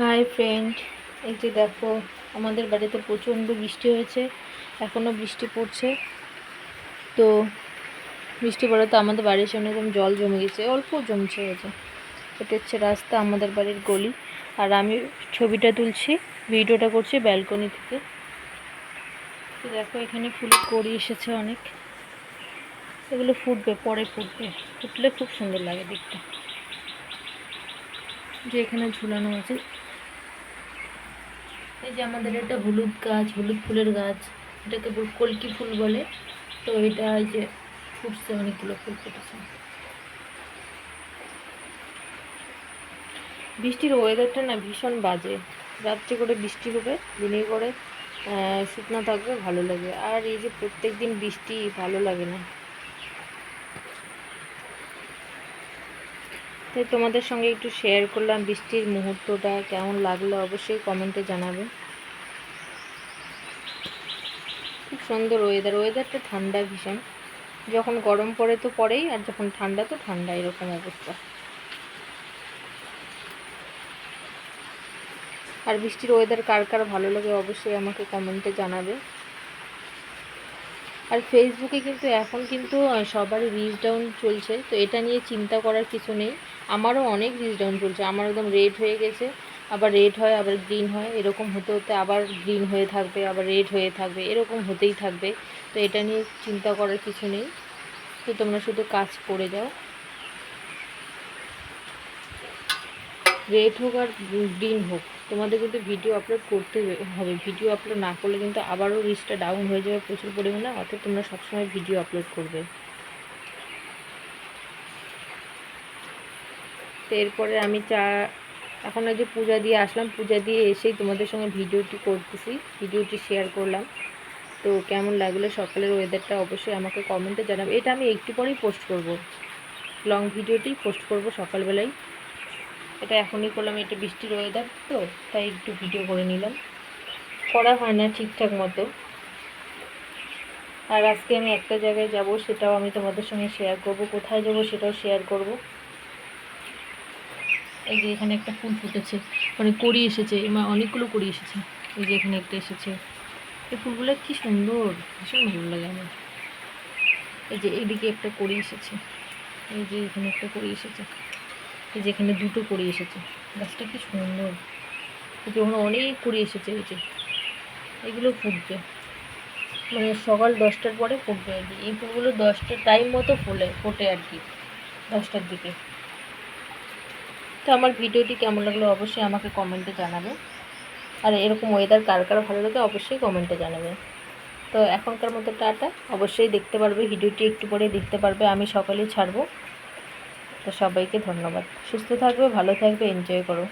Hi friend, এই যে দেখো আমাদের বাড়িতে প্রচণ্ড বৃষ্টি হয়েছে, এখনও বৃষ্টি পড়ছে। তো বৃষ্টি পড়াতে আমাদের বাড়ির সামনে একদম জল জমে গেছে, অল্প জমছে হয়েছে। এটা হচ্ছে রাস্তা, আমাদের বাড়ির গলি। আর আমি ছবিটা তুলছি, ভিডিওটা করছি ব্যালকনি থেকে। তো দেখো এখানে ফুলের কড়ি এসেছে অনেক, এগুলো ফুটবে, পরে ফুটবে, ফুটলে খুব সুন্দর লাগে দেখতে। যে এখানে ঝুলানো আছে, এই যে আমাদের একটা হলুদ গাছ, হলুদ ফুলের গাছ, এটাকে কলকি ফুল বলে। তো এটা এই যে ফুটছে, অনেকগুলো ফুল ফুটেছে। বৃষ্টির ওয়েদারটা না ভীষণ বাজে, রাত্রে করে বৃষ্টি হবে, দিনে করে শুকনো থাকবে, ভালো লাগে। আর এই যে প্রত্যেক দিন বৃষ্টি, ভালো লাগে না। তাই তোমাদের সঙ্গে একটু শেয়ার করলাম বৃষ্টির মুহূর্তটা, কেমন লাগলো অবশ্যই কমেন্টে জানাবে। খুব সুন্দর ওয়েদারটা ঠান্ডা ভীষণ। যখন গরম পড়ে তো পড়েই, আর যখন ঠান্ডা তো ঠান্ডা, এরকম অবস্থা। আর বৃষ্টির ওয়েদার কার কার ভালো লাগে অবশ্যই আমাকে কমেন্টে জানাবে। আর ফেসবুকে কিন্তু এখন কিন্তু সবারই রিচ ডাউন চলছে, তো এটা নিয়ে চিন্তা করার কিছু নেই। আমারও অনেক রিচ ডাউন চলছে, আমার একদম রেড হয়ে গেছে, আবার রেড হয়, আবার গ্রিন হয়, এরকম হতে হতে আবার গ্রিন হয়ে থাকবে, আবার রেড হয়ে থাকবে, এরকম হতেই থাকবে। তো এটা নিয়ে চিন্তা করার কিছু নেই, তো তোমরা শুধু কাজ করে যাও। রেড হোক আর গ্রিন হোক, তোমাদের কিন্তু ভিডিও আপলোড করতে হবে। ভিডিও আপলোড না করলে কিন্তু আবারও রিচটা ডাউন হয়ে যাবে প্রচুর পরিমাণে। অর্থাৎ তোমরা সবসময় ভিডিও আপলোড করবে। তো এরপরে আমি এখন ওই যে পূজা দিয়ে আসলাম, পূজা দিয়ে এসেই তোমাদের সঙ্গে ভিডিওটি করতেছি, ভিডিওটি শেয়ার করলাম। তো কেমন লাগলো সকালের ওয়েদারটা অবশ্যই আমাকে কমেন্টে জানাবে। এটা আমি একটু পরেই পোস্ট করব, লং ভিডিওটি পোস্ট করব সকালবেলায়। এটা এখনই করলাম, এটা বৃষ্টির ওয়েদার তো তাই একটু ভিডিও করে নিলাম, করা হয় না ঠিকঠাক মতো। আর আজকে আমি একটা জায়গায় যাব, সেটাও আমি তোমাদের সঙ্গে শেয়ার করব। কোথায় যাব সেটাও শেয়ার করব। এই যে এখানে একটা ফুল ফুটেছে, মানে কড়ি এসেছে, অনেকগুলো কড়ি এসেছে। এই যে এখানে একটা এসেছে, এই ফুলগুলো কি সুন্দর, ভীষণ ভালো লাগে আমার। এই যে এইদিকে একটা কড়ি এসেছে, এই যে এখানে একটা কড়ি এসেছে, এই যে এখানে দুটো কড়ি এসেছে। গাছটা কি সুন্দর, যখন অনেক কড়ি এসেছে। এই যে এগুলো ফুটবে, মানে সকাল 10টার পরে ফুটবে আর কি। এই ফুলগুলো 10টার টাইম মতো ফোটে আর কি, 10টার দিকে। তো আমার ভিডিওটি কেমন লাগলো অবশ্যই আমাকে কমেন্টে জানাবে। আর এরকম ওয়েদার কার কার ভালো লাগে অবশ্যই কমেন্টে জানাবে। তো এখনকার মতো টাটা। অবশ্যই দেখতে পারবে ভিডিওটি, একটু পরে দেখতে পারবে, আমি সকালেই ছাড়বো। তো সবাইকে ধন্যবাদ, সুস্থ থাকবে, ভালো থাকবে, এনজয় করো।